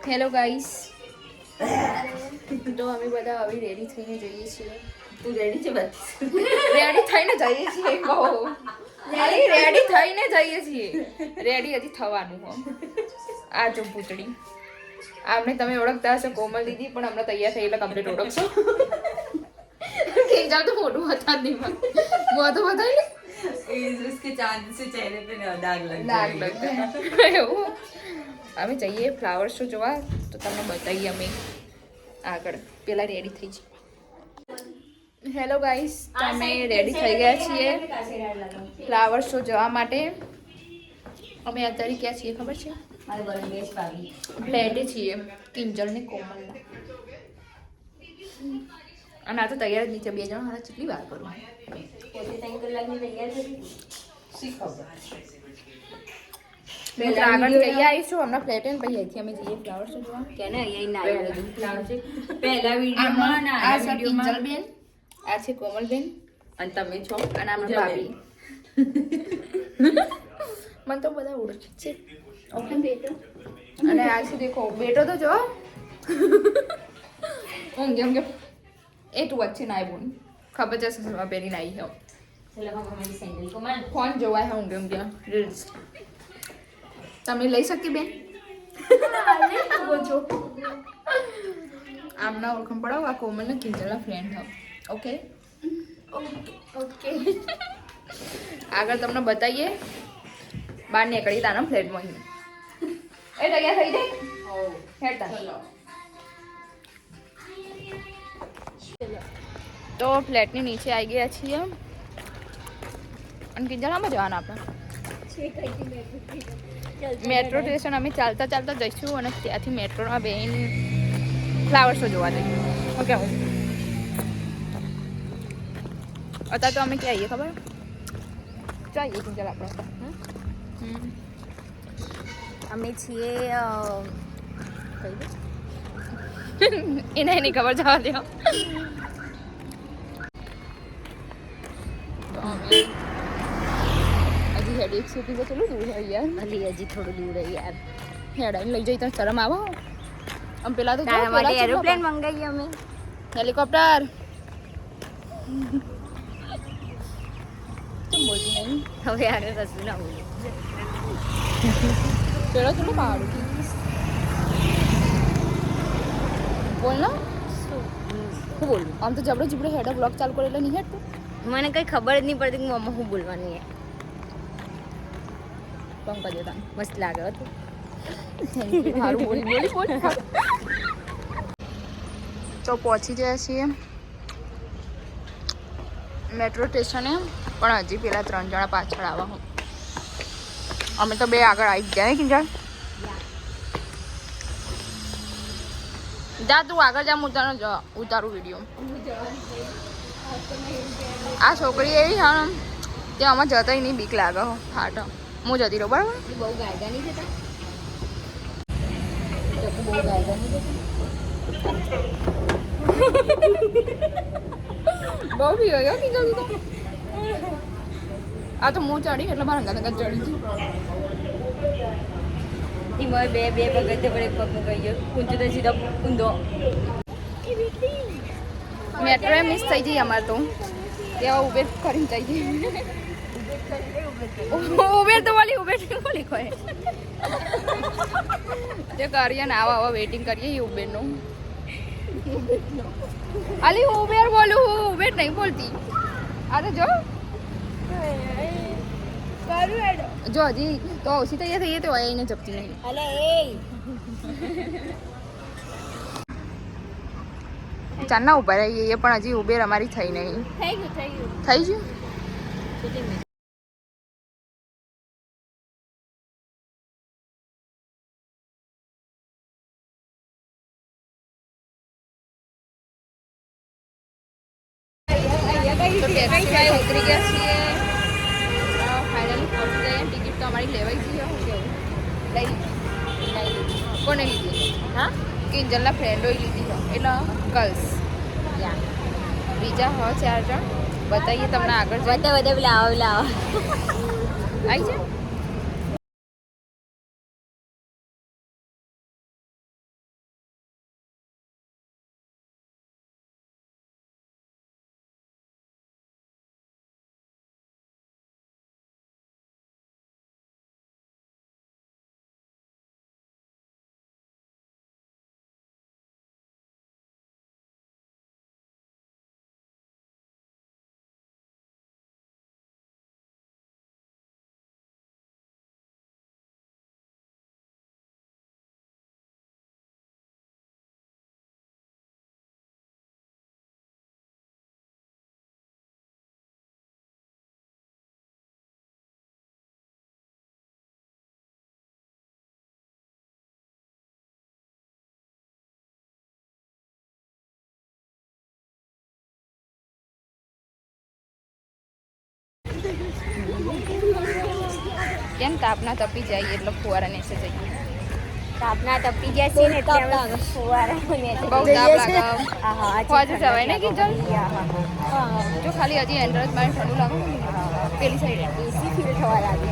Hello guys, તો અમે બધા હવે રેડી થઈને જઈએ છીએ. તું રેડી છે બસ? રેડી થઈને જઈએ છીએ કહો. અરે રેડી થઈને જઈએ છીએ. રેડી હજી થવાનું હો. આ જો પૂતળી. આમને તમે ઓળખતા હશો કોમલ દીદી, પણ હમણાં તૈયાર થઈ એટલે કમ્પ્લીટ ઓળખશો. ઠીક જાવ તો ફોટો બતા દી મને. वो तो बताइए. उसके चांद से चेहरे पे दाग लगता है. એવું. અમે જઈએ ફ્લાવર શો જોવા, તો તમને બતાવીએ અમે આગળ. પેલા રેડી થઈ છે. હેલો ગાઈસ, અમે રેડી થઈ ગયા છીએ ફ્લાવર શો જવા માટે. અમે અત્યારે ક્યાં છીએ ખબર છે? ફ્લેટે છીએ કિંજલ ને કોમલ. અને આ તો તૈયાર જ નીચે બે જણ હારા કેટલી વાર કરું. આગળ જઈ આવીશું હમણાં ફ્લેટ ને પછી અહીંથી અમે જઈએ ફ્લાવર શો જોવા. क्या ना यही ना पहला वीडियो में ना આ છે કિંજલ બેન, આ છે કોમલ બેન અને તમે છો અને આમાં ભાભી. મને તો બધા ઓળખે છે. ઓકે બેટો. અને આ છે દેખો બેટો તો જો. ઊંઘે ઊંઘે એ તું अच्छी ना बोल खबर जैसे सुबह पहली नहीं है. चलो हम हमारी सैंडल को मान फोन જોવાય है ઊંઘે ઊંઘે રીલ્સ. તમે લઈ શકી બેન? આમના ઓળખાણ પડાવો. આ કોમલ ને કિંજલના ફ્રેન્ડ થાવ. Okay okay. આગળ તમને બતાવીએ. બહાર નીકળી તાના ફ્લેટમાં. એ તૈયાર થઈ જાય. હેડતા તો ફ્લેટની નીચે આવી ગયા છીએ. અને કિંજલ આમાં જવાના આપણે મેટ્રો સ્ટેશન. અમે ચાલતા ચાલતા જઈશું અને ત્યાંથી મેટ્રોમાં બેન ફ્લાવર શો જોવા જઈશું. ઓકે. અત્યારે તો અમે ક્યાં આવીએ ખબર? ચાલીએ કિંજલ આપણે. અમે છીએ એને એની ખબર જવા દો. હજી હેડ એક સિટી તો ચલું દૂર હોય યાર. અલી હજી થોડું દૂર રહી યાર. હેડાઈને લઈ જઈ તો શરમ આવો. આમ પેલા તો તારા માટે એરોપ્લેન મંગાવી અમે. હેલિકોપ્ટર. કેમ બોલતી નહીં? હવે આગળ કશું ના બોલું. પેલો ચલો બહાર બોલ ના. શું બોલું? આમ તો જબરો જીબડો હેડ બ્લોગ ચાલુ કરે એટલે નહીં હેડતું. મને કઈ ખબર જ નહીં પડતી કે મમ્મા શું બોલવાની હે. પંકજ હતા મસ્ત લાગે હતું. સારું બોલી બોલી બોલ. તો પહોંચી ગયા છીએ મેટ્રો સ્ટેશને. પણ હજી પેલા 3 જણા પાછળ આવા હું. અમે તો બે આગળ આવી ગયા કિંજલ. જા તું આગળ જા. હું ઉતારું વિડીયો. આ છોકરી એવી હા તે આમાં જતા નહીં બીક લાગે હો. ફાટ હું જતી રહું બરાબર. બહુ ગાયગા નહીં જતા. બહુ ગાયગા નહીં જતા. બહુ બી હોય કિંજલ તો. આ તો હું ચડી એટલે મારા અંગા ચડી ગઈ. એમાં બે પગથિયે પર એક પગ મુકાઈ ગયો. ઊંચો તો સીધા ઊંધો. મેટ્રો મિસ થઈ જઈ અમારે તો. ત્યાં ઉબેર કરીને જઈ જઈએ. ઉબેર તો બોલી ઉબેર બોલી કોઈ તે કરીએ ને આવા વેઇટિંગ કરીએ એ ઉબેરનું. અલી ઉબેર બોલું હું ઉબેર નહીં બોલતી. આ તો જો જો હજી તો ઓછી તૈયાર થઈએ તો એને જપતી નહીં. અલે એ ચારના ઉભા રહીએ પણ હજી ઉબેર અમારી થઈ નહીં. થઈ ગયું. ઉતરી ગયા છીએ. ફાઇનલી પહોંચી જઈએ. ટિકિટ તો અમારી લેવાઈ ગઈ. કેવું લઈ લીધી. કોને લીધી? હા કિંજલના ફ્રેન્ડોએ લીધી છે એટલે ગર્લ્સ. બીજા 4 જણ બતાવીએ તમને આગળ. બધા લાવો આવી છે. કેમ તાપના તપી જાય એટલે ફુવારા નીચે જઈએ. તાપના તપી ગયા છે ને એટલે અમે ફુવારા બહુ તાપ લાગે. હોજે જવાય ને કે ચાલ. હા જો ખાલી હજી એન્ડ્રોઈડ માં ઠંડુ લાગે ને પેલી સાઈડ એસી ફીલ થવા લાગે.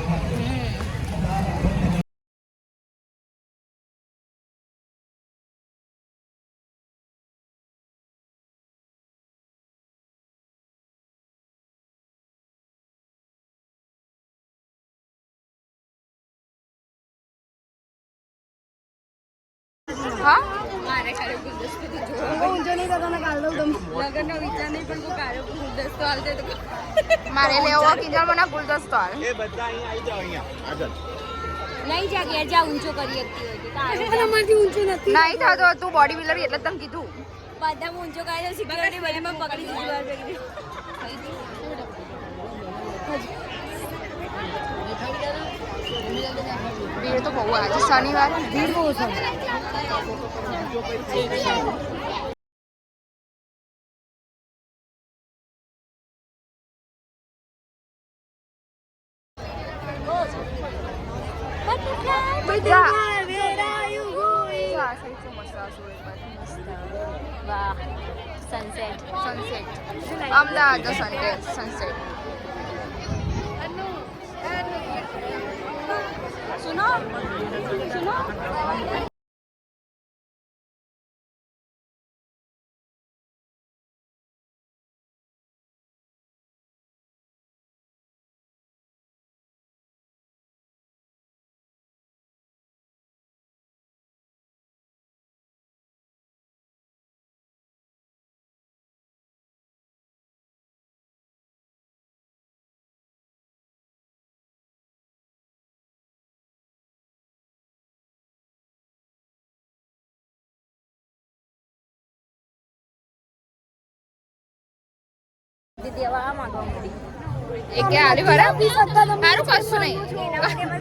હા મારે કાલે ગુલદસ્તો ઊંચો નહીં થતો ને કાલ દઉં તમે લગનનો વિચાર નહીં પણ કોઈ કાલે ગુલદસ્તો હાલતે તો મારે લેવો કિંજલ મને ગુલદસ્તો હાલ. એ બધા અહીંયા આવી જાઓ અહીંયા આગળ. નહીં જા ઘેર જા ઊંચો કરી શકતી હોય તો અમારથી ઊંચો નથી નહીં થતો તું બોડી બિલ્ડર એટલે તને કીધું. બધા ઊંચો કાઢ્યો સિક્યોરિટી બધી માં પકડી દીધી વાર પકડી ભીડ તો બહુ આજે શનિવાર ભીડ બહુ છે વાહ સનસેટ સનસેટ અમદાવાદ સનસેટ સુનો સુનો દીદી હવે આ માંગવા મળી એ કે આલી વાળા સારું કશું નહીં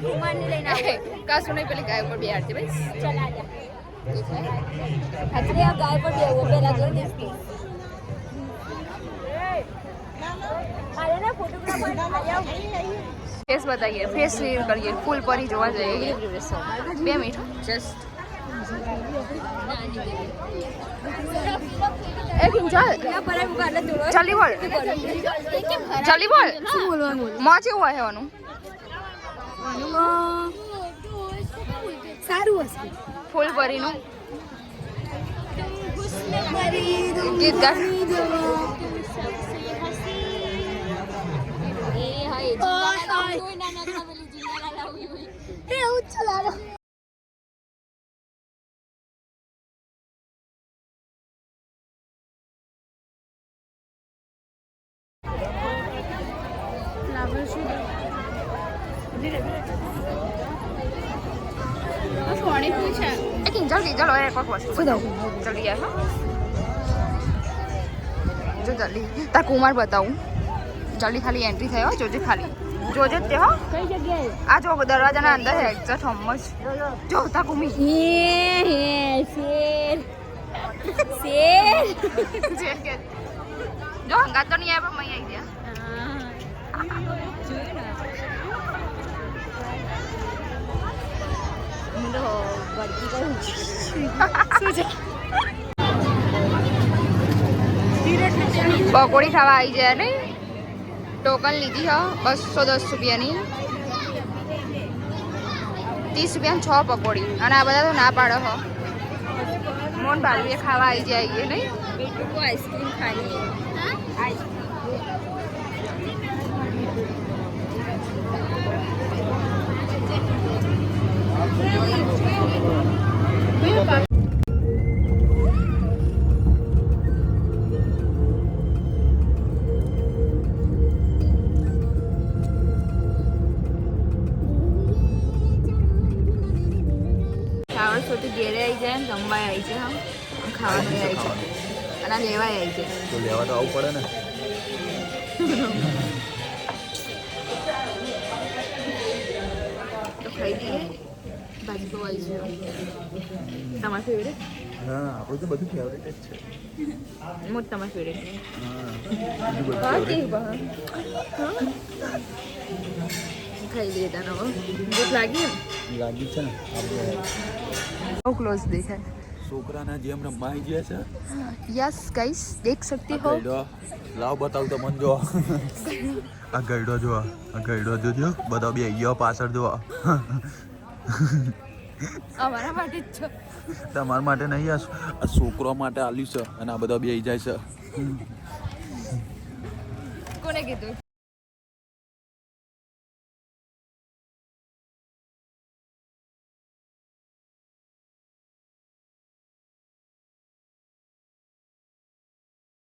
કુમારને લઈને આવો કશું નહીં પેલી ગાય ઉપર બેહાડજે ભાઈ. ચલા જા અરે આ ગાય પર બેવો પેલા જોઈ દેખતી અરે ના ફોટોગ્રાફ આયા ફેસ બતાવીએ ફેસ રીલ કરીએ ફૂલ પરી જોવા જઈએ 2 મિનિટ જસ્ટ એ કિંજલ જલ્દી બોલ જલ્દી બોલ મોં કેવું હોય એનું સારું હશે ફૂલ પરીનું ગીત ગા કિંજલ હોય એક વસ્તુ જલ્દી આવ જો જલ્દી તાર કુમાર બતાવું જલ્દી ખાલી એન્ટ્રી થયો જોજે ખાલી જોજે તે હો કઈ જગ્યાએ આ જો દરવાજાના અંદર એક્ઝેક્ટ હમજ જો તા કુમી શેર જો હંગાત તો નહીં આવે પણ મય આવી ગયા પકોડી ખાવા આવી જાય ને ટોકન લીધી હા 210 રૂપિયાની 30 રૂપિયાની 6 પકોડી અને આ બધા તો ના પાડો હો મોન બાલવીએ ખાવા આવી જાય નહીં બેટુકો આઈસ્ક્રીમ ખાઈએ છોટી ઘેરે આવી જાય ને જમવાય આવી જાય હા ખાવાનું આવી જાય અને લેવાય આવી જાય તો લેવા તો આવવું પડે ને તો ખાઈ દઈએ ભાજી તો આવી છે તમારા ફેવરેટ હા આપણું તો બધું ફેવરેટ જ છે મોટ તમારા ફેવરેટ હા બીજું બધું હા favourite. કે ખાઈ લઈએ તને ભૂખ લાગી લાગી છે ને આપણે બહુ ક્લોઝ દેખાય છોકરાના જેમ રમવા આવી ગયા છે यस गाइस देख सकते આ हो ગઈડો લાવ બતાવું તો મને જો આ ગઈડો જો આ ગઈડો જોજો બધા બી આવી ગયો પાછળ જો અમારા માટે જ છો તમારા માટે નહીં આ છોકરો માટે આલ્યું છે અને આ બધા બી આવી જાય છે કોને કીધું